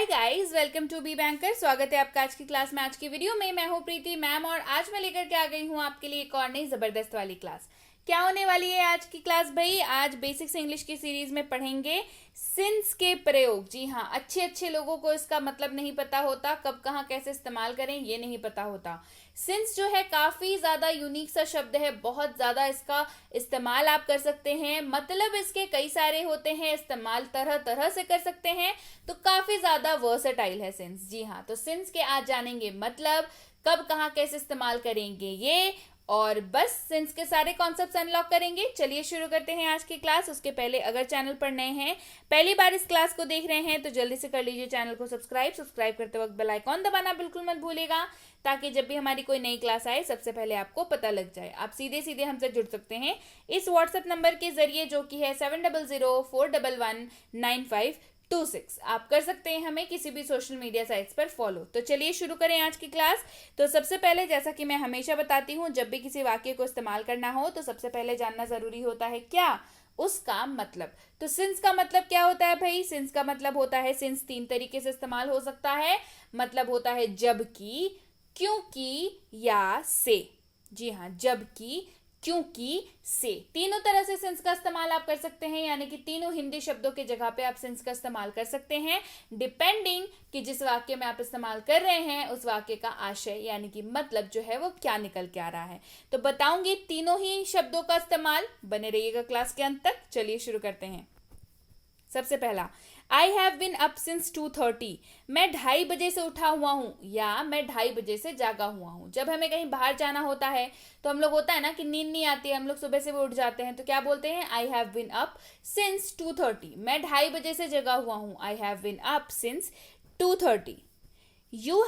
Guys, welcome to Be Banker. स्वागत है आपका आज की क्लास में। आज की वीडियो में मैं हूँ प्रीति मैम और आज मैं लेकर के आ गई हूँ आपके लिए एक और नई जबरदस्त वाली क्लास। क्या होने वाली है आज की क्लास भाई? आज बेसिक्स इंग्लिश की सीरीज में पढ़ेंगे सिंस के प्रयोग। जी हाँ, अच्छे अच्छे लोगों को इसका मतलब नहीं पता होता, कब कहाँ कैसे इस्तेमाल करें ये नहीं पता होता। सिंस जो है काफी ज्यादा यूनिक सा शब्द है, बहुत ज्यादा इसका इस्तेमाल आप कर सकते हैं। मतलब इसके कई सारे होते हैं, इस्तेमाल तरह तरह से कर सकते हैं, तो काफी ज्यादा वर्सेटाइल है सिंस। जी हाँ, तो सिंस के आज जानेंगे मतलब, कब कहाँ कैसे इस्तेमाल करेंगे ये, और बस सिंस के सारे कॉन्सेप्ट्स अनलॉक करेंगे। चलिए शुरू करते हैं आज की क्लास। उसके पहले अगर चैनल पर नए हैं, पहली बार इस क्लास को देख रहे हैं, तो जल्दी से कर लीजिए चैनल को सब्सक्राइब करते वक्त बेल आइकॉन दबाना बिल्कुल मत भूलिएगा, ताकि जब भी हमारी कोई नई क्लास आए सबसे पहले आपको पता लग जाए। आप सीधे सीधे हमसे जुड़ सकते हैं इस व्हाट्सएप नंबर के जरिए, जो कि है 7004119526। आप कर सकते हैं हमें किसी भी सोशल मीडिया साइट्स पर फॉलो। तो चलिए शुरू करें आज की क्लास। तो सबसे पहले, जैसा कि मैं हमेशा बताती हूँ, जब भी किसी वाक्य को इस्तेमाल करना हो तो सबसे पहले जानना जरूरी होता है क्या? उसका मतलब। तो सिंस का मतलब क्या होता है भाई? सिंस का मतलब होता है, सिंस तीन तरीके से इस्तेमाल हो सकता है। मतलब होता है जबकि, क्योंकि या से। जी हाँ, जबकि, क्योंकि, से, तीनों तरह से सिंस का इस्तेमाल आप कर सकते हैं। यानी कि तीनों हिंदी शब्दों के जगह पे आप सिंस का इस्तेमाल कर सकते हैं, डिपेंडिंग कि जिस वाक्य में आप इस्तेमाल कर रहे हैं उस वाक्य का आशय यानी कि मतलब जो है वो क्या निकल के आ रहा है। तो बताऊंगी तीनों ही शब्दों का इस्तेमाल। बने रहिएगा क्लास के अंत तक। चलिए शुरू करते हैं। सबसे पहला, I have been up since 2:30। मैं 2:30 बजे से उठा हुआ हूं, या मैं 2:30 बजे से जागा हुआ हूं। जब हमें कहीं बाहर जाना होता है तो हम लोग, होता है ना कि नींद नहीं आती है, हम लोग सुबह से उठ जाते हैं, तो क्या बोलते हैं? I have been up since 2:30। मैं 2:30 बजे से जगा हुआ हूं। I have been up since 2:30। You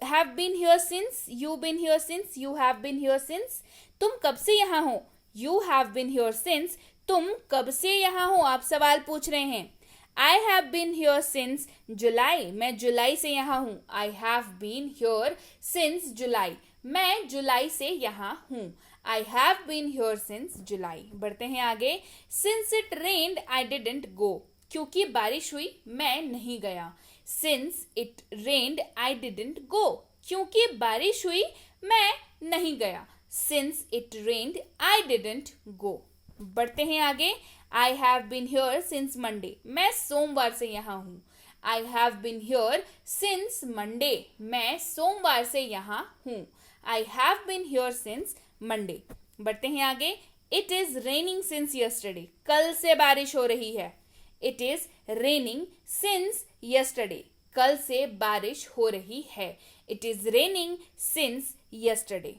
have been here since, you been here since, you have been here since। तुम कब से यहाँ हो? You have been here since, तुम कब से यहाँ हो? आप सवाल पूछ रहे हैं। I have been here since July, मैं जुलाई से यहाँ हूँ। I have been here since July, मैं जुलाई से यहाँ हूँ। I have been here since July। बढ़ते हैं आगे। Since it rained, I didn't go, क्योंकि बारिश हुई मैं नहीं गया। Since it rained, I didn't go, क्योंकि बारिश हुई मैं नहीं गया। Since it rained, I didn't go। बढ़ते हैं आगे। I have been here since Monday, मैं सोमवार से यहाँ हूँ। I have been here since Monday, मैं सोमवार से यहाँ हूँ। I have been here since Monday। बढ़ते हैं आगे। It is raining since yesterday, कल से बारिश हो रही है। It is raining since yesterday, कल से बारिश हो रही है। It is raining since yesterday।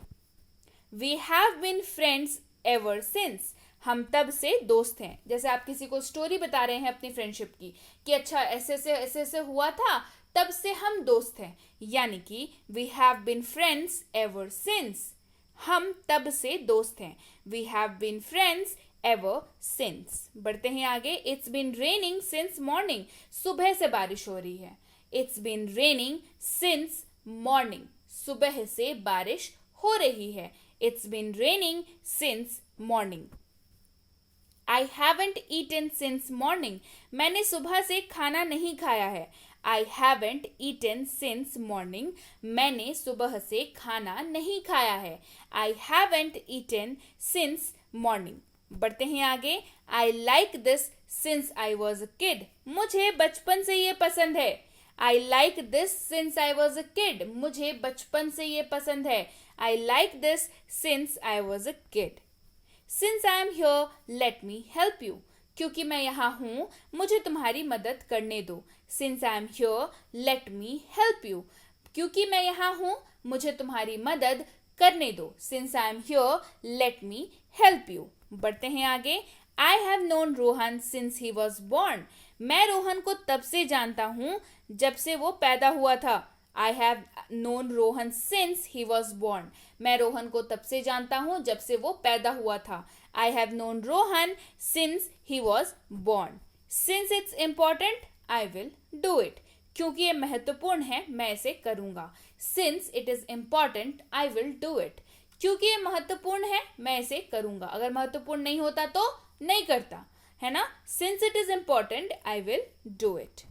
We have been friends ever since, हम तब से दोस्त हैं। जैसे आप किसी को स्टोरी बता रहे हैं अपनी फ्रेंडशिप की, कि अच्छा ऐसे से हुआ था, तब से हम दोस्त हैं। यानी कि we have been friends ever since, हम तब से दोस्त हैं। We have been friends ever since। बढ़ते हैं आगे। It's been raining since morning, सुबह से बारिश हो रही है। It's been raining since morning, सुबह से बारिश हो रही है। It's been raining since morning। I haven't eaten since morning, मैंने सुबह से खाना नहीं खाया है। I haven't eaten since morning, मैंने सुबह से खाना नहीं खाया है। I haven't eaten since morning। बढ़ते हैं आगे। I like this since I was a kid, मुझे बचपन से ये पसंद है। I like this since I was a kid, मुझे बचपन से ये पसंद है। I like this since I was a kid। Since I am here, let me help you, क्योंकि मैं यहाँ हूँ मुझे तुम्हारी मदद करने दो। Since I am here, let me help you, क्योंकि मैं यहाँ हूँ मुझे तुम्हारी मदद करने दो। Since I am here, let me help you। बढ़ते हैं आगे। I have known Rohan since he was born, मैं रोहन को तब से जानता हूँ जब से वो पैदा हुआ था। I have known Rohan since he was born, मैं रोहन को तब से जानता हूँ जब से वो पैदा हुआ था। I have known Rohan since he was born। Since it's important, I will do it, क्योंकि ये महत्वपूर्ण है मैं इसे करूँगा। Since it is important, I will do it, क्योंकि ये महत्वपूर्ण है मैं इसे करूँगा। अगर महत्वपूर्ण नहीं होता तो नहीं करता, है ना। Since it is important, I will do it।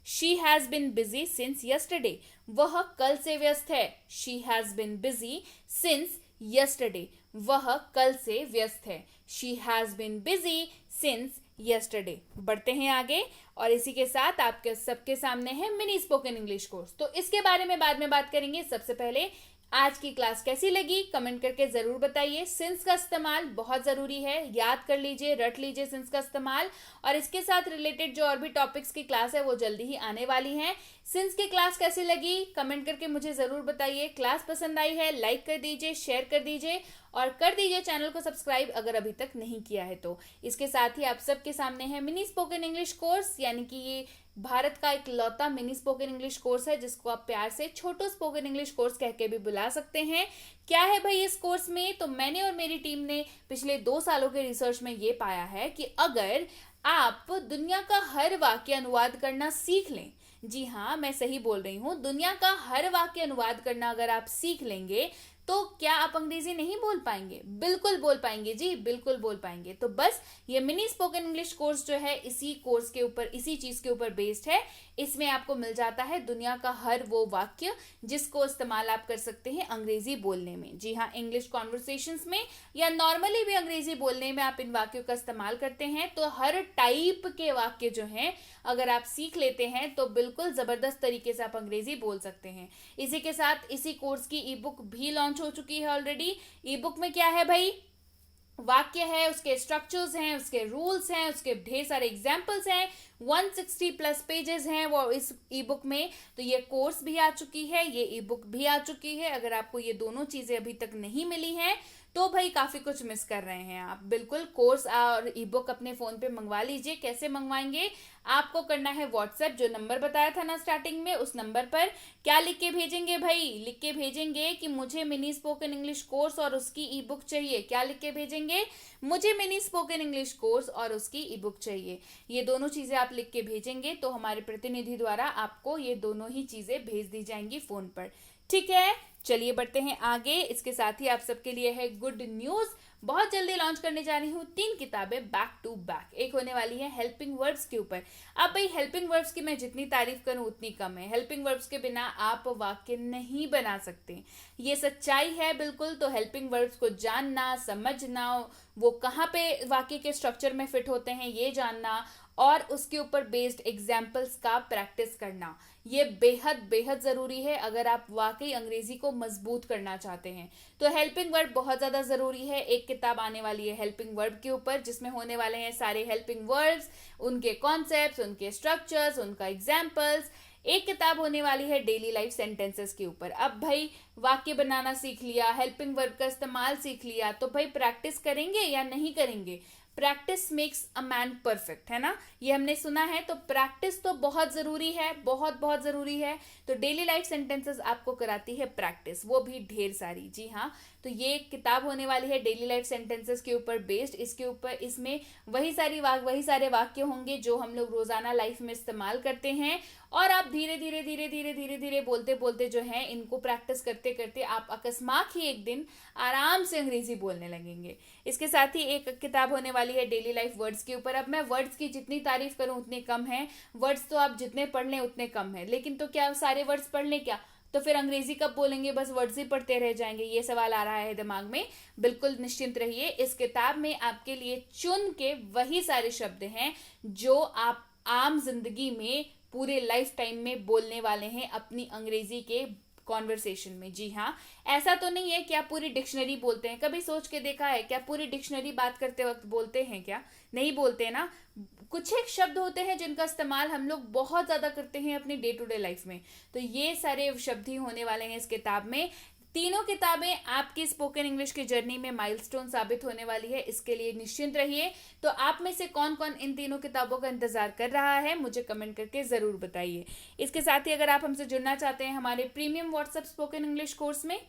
She has been busy since yesterday, वह कल से व्यस्त है. She has been busy since yesterday, वह कल से व्यस्त है. She has been busy since yesterday. बढ़ते हैं आगे और इसी के साथ आपके सबके सामने है मिनी स्पोकन इंग्लिश कोर्स. तो इसके बारे में बाद में बात करेंगे. सबसे पहले आज की क्लास कैसी लगी कमेंट करके जरूर बताइए. सिंस का इस्तेमाल बहुत जरूरी है, याद कर लीजिए, रट लीजिए सिंस का इस्तेमाल. और इसके साथ रिलेटेड जो और भी टॉपिक्स की क्लास है वो जल्दी ही आने वाली हैं. सिंस की क्लास कैसी लगी कमेंट करके मुझे जरूर बताइए. क्लास पसंद आई है लाइक कर दीजिए, शेयर कर दीजिए और कर दीजिए चैनल को सब्सक्राइब अगर अभी तक नहीं किया है तो. इसके साथ ही आप सबके सामने है मिनी स्पोकन इंग्लिश कोर्स, यानी कि ये भारत का एक लौता मिनी स्पोकन इंग्लिश कोर्स है जिसको आप प्यार से छोटू स्पोकन इंग्लिश कोर्स कह के भी बुला सकते हैं. क्या है भाई इस कोर्स में, तो मैंने और मेरी टीम ने पिछले 2 सालों के रिसर्च में ये पाया है कि अगर आप दुनिया का हर वाक्य अनुवाद करना सीख लें, जी हाँ मैं सही बोल रही हूँ, दुनिया का हर वाक्य अनुवाद करना अगर आप सीख लेंगे तो क्या आप अंग्रेजी नहीं बोल पाएंगे? बिल्कुल बोल पाएंगे जी, बिल्कुल बोल पाएंगे. तो बस ये मिनी स्पोकन इंग्लिश कोर्स जो है इसी कोर्स के ऊपर, इसी चीज के ऊपर बेस्ड है. इसमें आपको मिल जाता है दुनिया का हर वो वाक्य जिसको इस्तेमाल आप कर सकते हैं अंग्रेजी बोलने में. जी हाँ, इंग्लिश कॉन्वर्सेशंस में या नॉर्मली भी अंग्रेजी बोलने में आप इन वाक्यों का इस्तेमाल करते हैं. तो हर टाइप के वाक्य जो हैं अगर आप सीख लेते हैं तो बिल्कुल जबरदस्त तरीके से आप अंग्रेजी बोल सकते हैं. इसी के साथ इसी कोर्स की ई बुक भी लॉन्च हो चुकी है ऑलरेडी. ई बुक में क्या है भाई, वाक्य है, उसके स्ट्रक्चर्स हैं, उसके रूल्स हैं, उसके ढेर सारे एग्जाम्पल्स हैं, 160 प्लस पेजेस हैं वो इस ई बुक में. तो ये कोर्स भी आ चुकी है, ये ई बुक भी आ चुकी है. अगर आपको ये दोनों चीजें अभी तक नहीं मिली हैं तो भाई काफी कुछ मिस कर रहे हैं आप. बिल्कुल कोर्स और ई बुक अपने फोन पे मंगवा लीजिए. कैसे मंगवाएंगे, आपको करना है व्हाट्सएप, जो नंबर बताया था ना स्टार्टिंग में, उस नंबर पर क्या लिख के भेजेंगे भाई, लिख के भेजेंगे कि मुझे मिनी स्पोकन इंग्लिश कोर्स और उसकी ई बुक चाहिए. क्या लिख के भेजेंगे, मुझे मिनी स्पोकन इंग्लिश कोर्स और उसकी ई बुक चाहिए. ये दोनों चीजें आप लिख के भेजेंगे तो हमारे प्रतिनिधि द्वारा आपको ये दोनों ही चीजें भेज दी जाएंगी फोन पर. ठीक है, चलिए बढ़ते हैं आगे. इसके साथ ही आप सबके लिए है गुड न्यूज. बहुत जल्दी लॉन्च करने जा रही हूँ 3 किताबें बैक टू बैक. एक होने वाली है हेल्पिंग वर्ब्स के ऊपर. अब भाई हेल्पिंग वर्ब्स की मैं जितनी तारीफ करूं उतनी कम है. हेल्पिंग वर्ब्स के बिना आप वाक्य नहीं बना सकते, ये सच्चाई है बिल्कुल. तो हेल्पिंग वर्ब्स को जानना, समझना, वो कहाँ पे वाक्य के स्ट्रक्चर में फिट होते हैं ये जानना और उसके ऊपर बेस्ड एग्जाम्पल्स का प्रैक्टिस करना, ये बेहद बेहद ज़रूरी है अगर आप वाकई अंग्रेजी को मजबूत करना चाहते हैं. तो हेल्पिंग वर्ब बहुत ज़्यादा ज़रूरी है. एक किताब आने वाली है हेल्पिंग वर्ब के ऊपर जिसमें होने वाले हैं सारे हेल्पिंग वर्ब्स, उनके कॉन्सेप्ट्स, उनके स्ट्रक्चर्स, उनका एग्जाम्पल्स. एक किताब होने वाली है डेली लाइफ सेंटेंसेस के ऊपर. अब भाई वाक्य बनाना सीख लिया, हेल्पिंग वर्ब का इस्तेमाल सीख लिया, तो भाई प्रैक्टिस करेंगे या नहीं करेंगे? Practice makes a man perfect, है ना, ये हमने सुना है. तो प्रैक्टिस तो बहुत जरूरी है, बहुत बहुत जरूरी है. तो डेली लाइफ सेंटेंसेस आपको कराती है प्रैक्टिस, वो भी ढेर सारी. जी हाँ, तो ये एक किताब होने वाली है डेली लाइफ सेंटेंसेस के ऊपर बेस्ड. इसके ऊपर इसमें वही सारे वाक्य होंगे जो हम लोग रोजाना लाइफ में इस्तेमाल करते हैं और आप धीरे धीरे धीरे धीरे धीरे धीरे बोलते बोलते जो है इनको प्रैक्टिस करते करते आप अकस्मात ही एक दिन आराम से अंग्रेजी बोलने लगेंगे. इसके साथ ही एक किताब होने वाली है डेली लाइफ वर्ड्स के ऊपर. अब मैं वर्ड्स की जितनी तारीफ करूं उतनी कम है. वर्ड्स तो आप जितने पढ़ लें उतने कम है, लेकिन तो क्या सारे वर्ड्स पढ़ लें क्या, तो फिर अंग्रेजी कब बोलेंगे, बस वर्ड्स ही पढ़ते रह जाएंगे, ये सवाल आ रहा है दिमाग में. बिल्कुल निश्चिंत रहिए, इस किताब में आपके लिए चुन के वही सारे शब्द हैं जो आप आम जिंदगी में पूरे लाइफ टाइम में बोलने वाले हैं अपनी अंग्रेजी के कॉन्वर्सेशन में. जी हाँ, ऐसा तो नहीं है कि आप पूरी डिक्शनरी बोलते हैं. कभी सोच के देखा है क्या पूरी डिक्शनरी बात करते वक्त बोलते हैं क्या? नहीं बोलते ना. कुछ एक शब्द होते हैं जिनका इस्तेमाल हम लोग बहुत ज्यादा करते हैं अपनी डे टू डे लाइफ में. तो ये सारे शब्द ही होने वाले हैं इस किताब में. तीनों किताबें आपकी स्पोकन इंग्लिश की जर्नी में माइलस्टोन साबित होने वाली है, इसके लिए निश्चिंत रहिए. तो आप में से कौन कौन इन तीनों किताबों का इंतजार कर रहा है मुझे कमेंट करके जरूर बताइए. इसके साथ ही अगर आप हमसे जुड़ना चाहते हैं हमारे premium WhatsApp spoken English course में,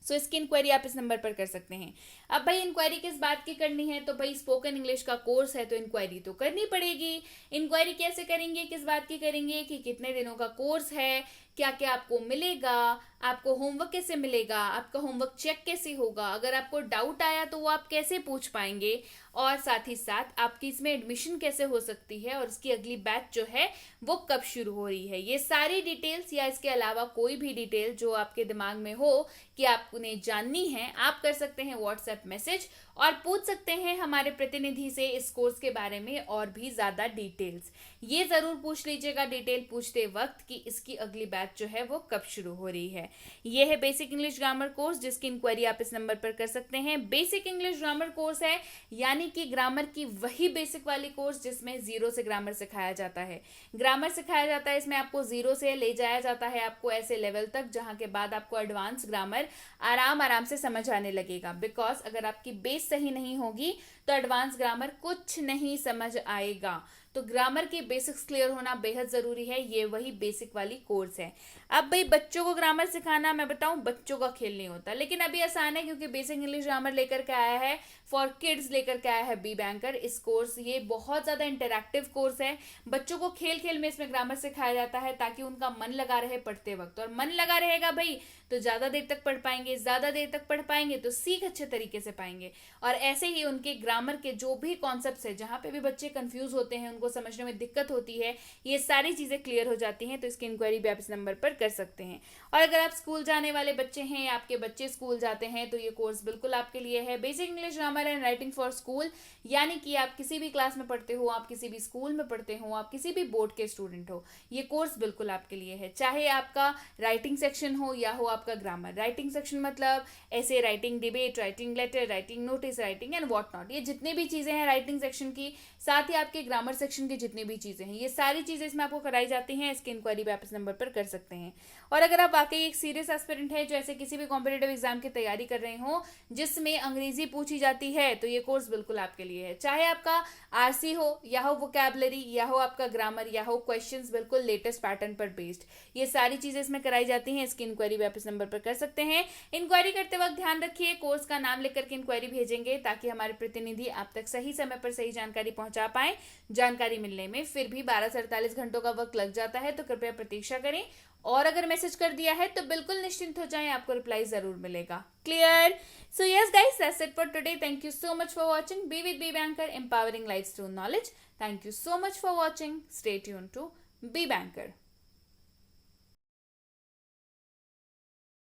सो इसकी इंक्वायरी आप इस नंबर पर कर सकते हैं। अब भाई इंक्वायरी किस बात की करनी है, तो भाई स्पोकन इंग्लिश का कोर्स है तो इंक्वायरी तो करनी पड़ेगी। इंक्वायरी कैसे करेंगे, किस बात की करेंगे कि कितने दिनों का कोर्स है, क्या क्या आपको मिलेगा, आपको होमवर्क कैसे मिलेगा, आपका होमवर्क चेक कैसे होगा, अगर आपको डाउट आया तो वो आप कैसे पूछ पाएंगे, और साथ ही साथ आपकी इसमें एडमिशन कैसे हो सकती है, और इसकी अगली बैच जो है वो कब शुरू हो रही है। ये सारी डिटेल्स या इसके अलावा कोई भी डिटेल जो आपके दिमाग में हो कि आप उन्हें जाननी है, आप कर सकते हैं व्हाट्सएप मैसेज और पूछ सकते हैं हमारे प्रतिनिधि से इस कोर्स के बारे में और भी ज्यादा डिटेल्स। ये जरूर पूछ लीजिएगा डिटेल पूछते वक्त कि इसकी अगली बैच जो है वो कब शुरू हो रही है। ये है बेसिक इंग्लिश ग्रामर कोर्स, जिसकी इंक्वायरी आप इस नंबर पर कर सकते हैं। बेसिक इंग्लिश ग्रामर कोर्स है यानी कि ग्रामर की वही बेसिक वाली कोर्स जिसमें जीरो से ग्रामर सिखाया जाता है। ग्रामर सिखाया जाता है, इसमें आपको जीरो से ले जाया जाता है आपको ऐसे लेवल तक जहां के बाद आपको एडवांस ग्रामर आराम से समझ आने लगेगा। बिकॉज अगर आपकी बेस सही नहीं होगी तो एडवांस ग्रामर कुछ नहीं समझ आएगा। तो ग्रामर की बेसिक्स क्लियर होना बेहद जरूरी है। ये वही बेसिक वाली कोर्स है। अब भाई बच्चों को ग्रामर सिखाना, मैं बताऊं बच्चों का खेल नहीं होता, लेकिन अभी आसान है क्योंकि बेसिक इंग्लिश ग्रामर लेकर के आया है, फॉर किड्स लेकर के आया है बी बैंकर इस कोर्स। ये बहुत ज्यादा इंटरैक्टिव कोर्स है। बच्चों को खेल खेल में इसमें ग्रामर सिखाया जाता है ताकि उनका मन लगा रहे पढ़ते वक्त, और मन लगा रहेगा भाई तो ज्यादा देर तक पढ़ पाएंगे, ज्यादा देर तक पढ़ पाएंगे तो सीख अच्छे तरीके से पाएंगे। और ऐसे ही उनके ग्रामर के जो भी कॉन्सेप्ट्स है, जहां पे भी बच्चे कंफ्यूज होते हैं, उनको समझने में दिक्कत होती है, ये सारी चीजें क्लियर हो जाती हैं। तो इसकी इंक्वायरी भी आप इस नंबर पर कर सकते हैं। और अगर आप स्कूल जाने वाले बच्चे हैं, आपके बच्चे स्कूल जाते हैं, तो ये कोर्स बिल्कुल आपके लिए है। Basic English grammar and writing for school, यानी कि आप किसी भी क्लास में पढ़ते हो, आप किसी भी स्कूल में पढ़ते हो, आप किसी भी बोर्ड के स्टूडेंट हो, ये कोर्स बिल्कुल आपके लिए है। चाहे आपका राइटिंग सेक्शन हो या हो आपका ग्रामर। राइटिंग सेक्शन मतलब ऐसे writing, debate writing, letter writing, notice writing and what not, ये जितनी भी चीजें हैं राइटिंग सेक्शन की, साथ ही आपके ग्रामर सेक्शन की जितनी भी चीजें हैं, ये सारी चीजें इसमें आपको कराई जाती हैं। इसकी इंक्वायरी भी आप इस नंबर पर कर सकते हैं। और अगर आप वाकई एक सीरियस एस्पिरेंट है जो ऐसे किसी भी कॉम्पिटेटिव एग्जाम की तैयारी कर रहे हो जिसमें अंग्रेजी पूछी जाती है, तो ये कोर्स बिल्कुल आपके लिए है। चाहे आपका आरसी हो या हो वोकैबुलरी या हो आपका ग्रामर या हो क्वेश्चंस बिल्कुल लेटेस्ट पैटर्न पर बेस्ड, ये सारी चीजें इसमें कराई जाती हैं। इसकी इंक्वायरी भी आप इस नंबर पर कर सकते हैं। इंक्वायरी करते वक्त ध्यान रखिए कोर्स का नाम लिख करके इंक्वायरी भेजेंगे ताकि हमारे प्रतिनिधि आप तक सही समय पर सही जानकारी पहुंचा पाए। जानकारी मिलने में फिर भी 12 से 48 घंटों का वक्त लग जाता है, तो कृपया प्रतीक्षा करें। और अगर मैसेज कर दिया है तो बिल्कुल निश्चिंत हो जाएं, आपको रिप्लाई जरूर मिलेगा। Clear? So yes guys, that's it for today. Thank you so much for watching. Be with Be Banker, empowering lives through knowledge. Thank you so much for watching. Stay tuned to Be Banker.